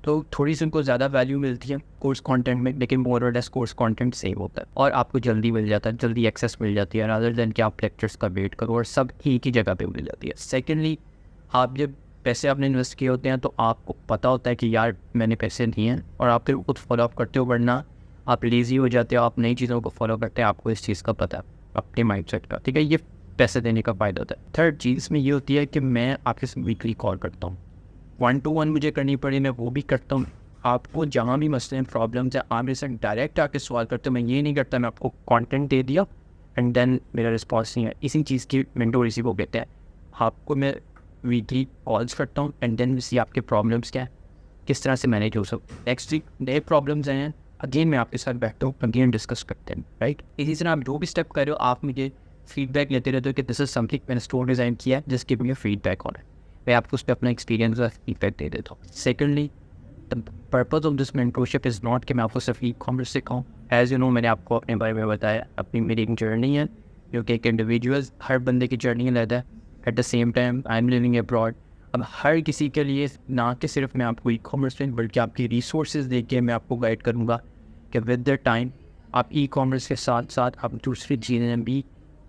तो थोड़ी सी उनको ज़्यादा वैल्यू मिलती है कोर्स कंटेंट में, लेकिन मोर और लेस कोर्स कंटेंट सेम होता है और आपको जल्दी मिल जाता है, जल्दी एक्सेस मिल जाती है, रादर देन कि आप लेक्चर्स का वेट करो, और सब एक ही जगह पे मिल जाती है। सेकेंडली, आप जब पैसे आपने इन्वेस्ट किए होते हैं तो आपको पता होता है कि यार मैंने पैसे नहीं हैं, और आप फिर खुद फॉलोअप करते हो, वरना आप लेज़ी हो जाते हो, आप नई चीज़ों को फॉलो करते हैं, आपको इस चीज़ का पता है अपने माइंड सेट का, ठीक है। ये पैसे देने का फ़ायदा होता है। थर्ड चीज़ में ये होती है कि मैं आपके साथ वीकली कॉल करता हूँ, 1-to-1 मुझे करनी पड़ी मैं वो भी करता हूँ। आपको जहाँ भी मसले हैं, प्रॉब्लम्स हैं, आप मेरे साथ डायरेक्ट आके सवाल करते हो। मैं ये नहीं करता मैं आपको कंटेंट दे दिया एंड देन मेरा रिस्पॉन्स नहीं है, इसी चीज़ की मेंटोर इसी को कहते हैं। आपको मैं वीकली कॉल्स करता हूँ एंड देन सी आपके प्रॉब्लम्स क्या है, किस तरह से मैनेज हो सकते। नेक्स्ट वीक नए प्रॉब्लम्स आए हैं, अगेन मैं आपके साथ बैठता हूँ, अगेन डिस्कस करते हैं, राइट। इसी तरह आप जो भी स्टेप कर रहे हो आप मुझे फीडबैक लेते रहते हो कि दिस इज समथिंग मैंने स्टोर डिज़ाइन किया है, just give me feedback on it. मैं आपको उस पर अपना एक्सपीरियंस और फीडबैक दे देता हूँ। Secondly, the purpose of this mentorship is not कि मैं आपको सिर्फ ई कॉमर्स सिखाऊँ। एज यू नो, मैंने आपको अपने बारे में बताया, अपनी मेरी एक जर्नी है जो कि एक इंडिविजुअल, हर बंदे की जर्नी अलग है। At the same time I am living abroad. अब हर किसी के लिए ना कि सिर्फ मैं आपको ई कॉमर्स में, बल्कि आपकी रिसोर्सेज दे के मैं आपको गाइड करूँगा कि विद द टाइम आप ई कॉमर्स के साथ साथ आप दूसरी चीज़ें भी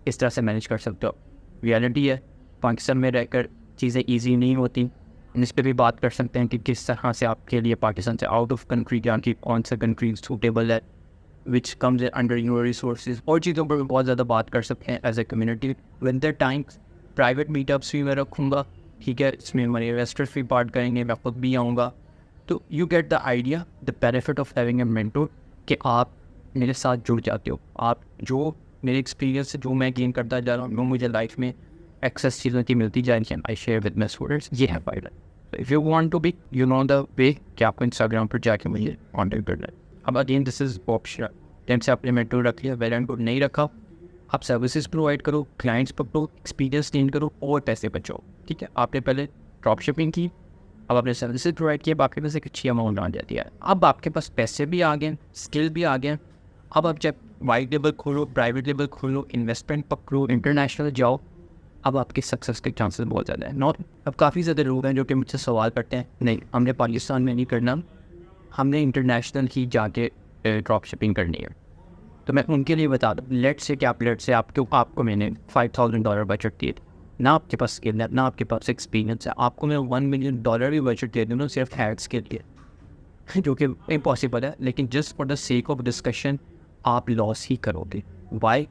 इस तरह से मैनेज कर सकते हो। रियलिटी है, पाकिस्तान में रहकर चीज़ें ईजी नहीं होती। इस पर भी बात कर सकते हैं कि किस तरह से आपके लिए पाकिस्तान से आउट ऑफ कंट्री जाके कौन सा कंट्री सूटेबल है, which comes under your resources, और चीज़ों पर भी बहुत ज़्यादा बात कर सकते हैं as a community. With the time private meetups भी मैं रखूँगा, ठीक है, इसमें हमारे इन्वेस्टर्स भी पार्ट करेंगे, मैं खुद भी आऊँगा। तो you get the idea, the benefit of having a mentor, कि आप मेरे साथ जुड़ जाते हो। आप जो मेरे एक्सपीरियंस से जो मैं गेन करता जा रहा हूँ, वो मुझे लाइफ में एक्सेस चीज़ों की मिलती जा रही हैं, I share with my students. ये है फायदा। If you want to be, you know the way कि आपको इंस्टाग्राम पर जाके मुझे कॉन्टेक्ट करना है। अब again this is optional, time से आपने मेंटर रख लिया, वेल एंड गुड। नहीं रखा, आप सर्विसेज प्रोवाइड करो, क्लाइंट्स पकड़ो, एक्सपीरियंस गेन करो और पैसे बचाओ, ठीक है। आपने पहले ड्रॉप शिपिंग की, अब आपने सर्विसेज प्रोवाइड किया, आपके पास एक अच्छी अमाउंट आ जाती है। अब आपके पास पैसे भी आ गए, स्किल भी आ गए। अब आप जब वाइट लेबल खोलो, प्राइवेट लेबल खोलो, इन्वेस्टमेंट पकड़ो, इंटरनेशनल जाओ, अब आपके सक्सेस के चांसेस बहुत ज़्यादा है। नॉट, अब काफ़ी ज़्यादा लोग हैं जो कि मुझसे सवाल करते हैं, नहीं हमने पाकिस्तान में नहीं करना, हमने इंटरनेशनल ही जाके ड्रॉप शिपिंग करनी है। तो मैं उनके लिए बता दूँ, लेट से कि आपको मैंने $5,000 बजट दिए, ना आपके पास स्किल है, ना आपके पास एक्सपीरियंस है, आपको मैं $1 मिलियन भी बजट दे दूँ ना सिर्फ हैड्स के लिए, जो कि इम्पॉसिबल है, लेकिन just for the sake of discussion आप लॉस ही करोगे। वाई?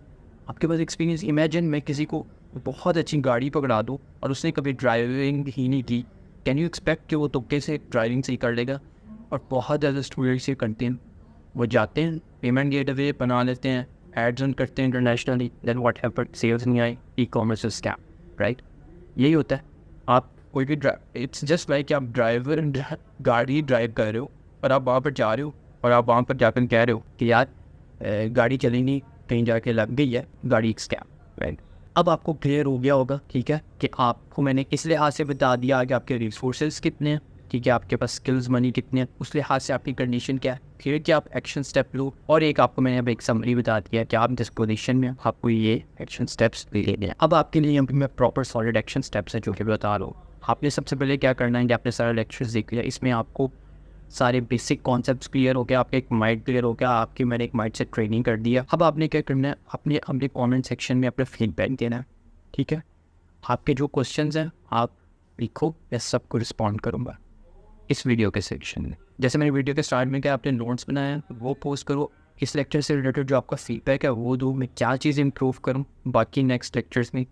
आपके पास एक्सपीरियंस। इमेजिन मैं किसी को बहुत अच्छी गाड़ी पकड़ा दूँ और उसने कभी ड्राइविंग ही नहीं की, कैन यू एक्सपेक्ट कि वो तुक्के से ड्राइविंग सही कर लेगा? और बहुत ज़्यादा स्टूडेंट्स ये करते हैं, वो जाते हैं पेमेंट गेटवे बना लेते हैं, एड्स रन करते हैं internationally, then what happened, sales नहीं आई, e commerce is scam, right. यही होता है। आप कोई भी इट्स जस्ट लाइक आप गाड़ी ड्राइव कर रहे हो और आप वहाँ पर जा रहे हो और आप वहाँ पर जाकर कह रहे हो कि यार गाड़ी चली नहीं, कहीं जाके लग गई है, गाड़ी एक स्कैम, राइट। अब आपको क्लियर हो गया होगा, ठीक है, कि आपको मैंने इस लिहाज से बता दिया कि आपके रिसोर्सेज कितने हैं, ठीक है, आपके पास स्किल्स मनी कितने हैं, उस लिहाज से आपकी कंडीशन क्या है, फिर क्या आप एक्शन स्टेप लो। और एक आपको मैंने अब एक समरी बता दिया कि आप जिस पोजीशन में आपको ये एक्शन स्टेप्स लेने हैं। अब आपके लिए यहाँ पे मैं प्रॉपर सॉलिड एक्शन स्टेप्स है जो कि बता रहा हूँ। आपने सबसे पहले क्या करना है कि आपने सारा लेक्चर्स देख लिया, इसमें आपको सारे बेसिक कॉन्सेप्ट्स क्लियर हो गया, आपका एक माइंड क्लियर हो गया, आपकी मैंने एक माइंड से ट्रेनिंग कर दिया। अब आपने क्या करना है, अपने अपने कमेंट सेक्शन में अपना फीडबैक देना है, ठीक है। आपके जो क्वेश्चंस हैं आप लिखो, मैं सबको रिस्पॉन्ड करूँगा इस वीडियो के सेक्शन में। जैसे मैंने वीडियो के स्टार्ट में क्या आपने नोट्स बनाया वो पोस्ट करो, इस लेक्चर से रिलेटेड जो आपका फीडबैक है वो दो, मैं क्या चीज़ इम्प्रूव करूँ बाकी नेक्स्ट लेक्चर्स में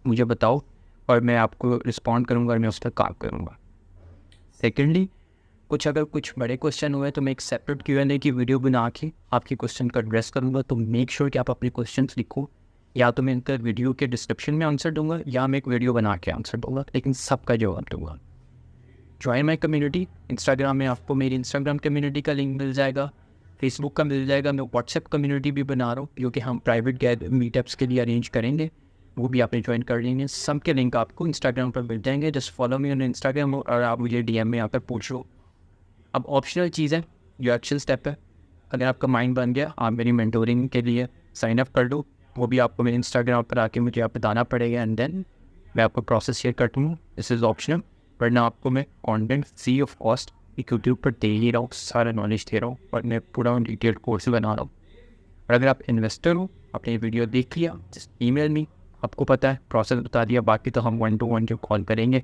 मुझे बताओ और मैं आपको रिस्पॉन्ड करूँगा और मैं उस पर काम करूँगा। सेकेंडली, अगर कुछ बड़े क्वेश्चन हुए तो मैं एक सेपरेट Q&A की वीडियो बना के आपके क्वेश्चन का एड्रेस करूँगा। तो मेक श्योर कि आप अपने क्वेश्चन लिखो, या तो मैं इनका वीडियो के डिस्क्रिप्शन में आंसर दूंगा या मैं एक वीडियो बना के आंसर दूंगा, लेकिन सबका जवाब दूंगा। ज्वाइन माई कम्युनिटी, इंस्टाग्राम में आपको मेरी इंस्टाग्राम कम्युनिटी का लिंक मिल जाएगा, फेसबुक का मिल जाएगा, मैं व्हाट्सएप कम्युनिटी भी बना रहा हूँ जो कि हम प्राइवेट मीटअप्स के लिए अरेंज करेंगे, वो भी आपने ज्वाइन कर लेंगे। सब के लिंक आपको इंस्टाग्राम पर मिल जाएंगे। Just follow me on Instagram और आप मुझे DM में आकर पूछ लो। अब ऑप्शनल चीज़ है, जो एक्शन स्टेप है, अगर आपका माइंड बन गया आप मेरी मेंटोरिंग के लिए साइन अप कर दो, वो भी आपको मेरे इंस्टाग्राम पर आके मुझे आप बताना पड़ेगा एंड देन मैं आपको प्रोसेस शेयर कर दूँगा। दिस इज़ ऑप्शनल, वरना आपको मैं content free of cost YouTube पर दे ही रहा हूँ, सारा नॉलेज दे रहा हूँ और मैं पूरा डिटेल्ड कोर्स बना रहा हूँ। और अगर आप इन्वेस्टर हो, आपने वीडियो देख लिया, जस्ट ईमेल मी, आपको पता है प्रोसेस बता दिया, बाकी तो हम 1-to-1 जो कॉल करेंगे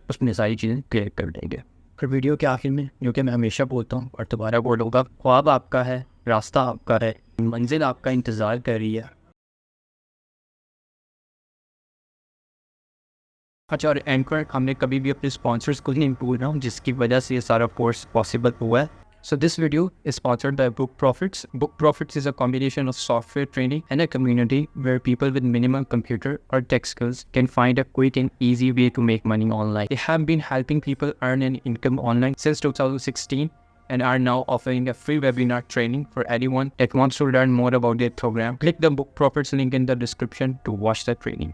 उसमें सारी चीज़ें क्लियर कर देंगे। फिर वीडियो के आखिर में जो कि मैं हमेशा बोलता हूँ और दोबारा बोलूँगा, ख्वाब आपका है, रास्ता आपका है, मंजिल आपका इंतज़ार कर रही है। अच्छा, और एंकर हमने कभी भी अपने स्पॉन्सर्स को नहीं भूल रहा हूँ, जिसकी वजह से ये सारा कोर्स पॉसिबल हुआ है। So this video is sponsored by Book Profits. Book Profits is a combination of software training and a community where people with minimum computer or tech skills can find a quick and easy way to make money online. They have been helping people earn an income online since 2016 and are now offering a free webinar training for anyone that wants to learn more about their program. Click the Book Profits link in the description to watch the training.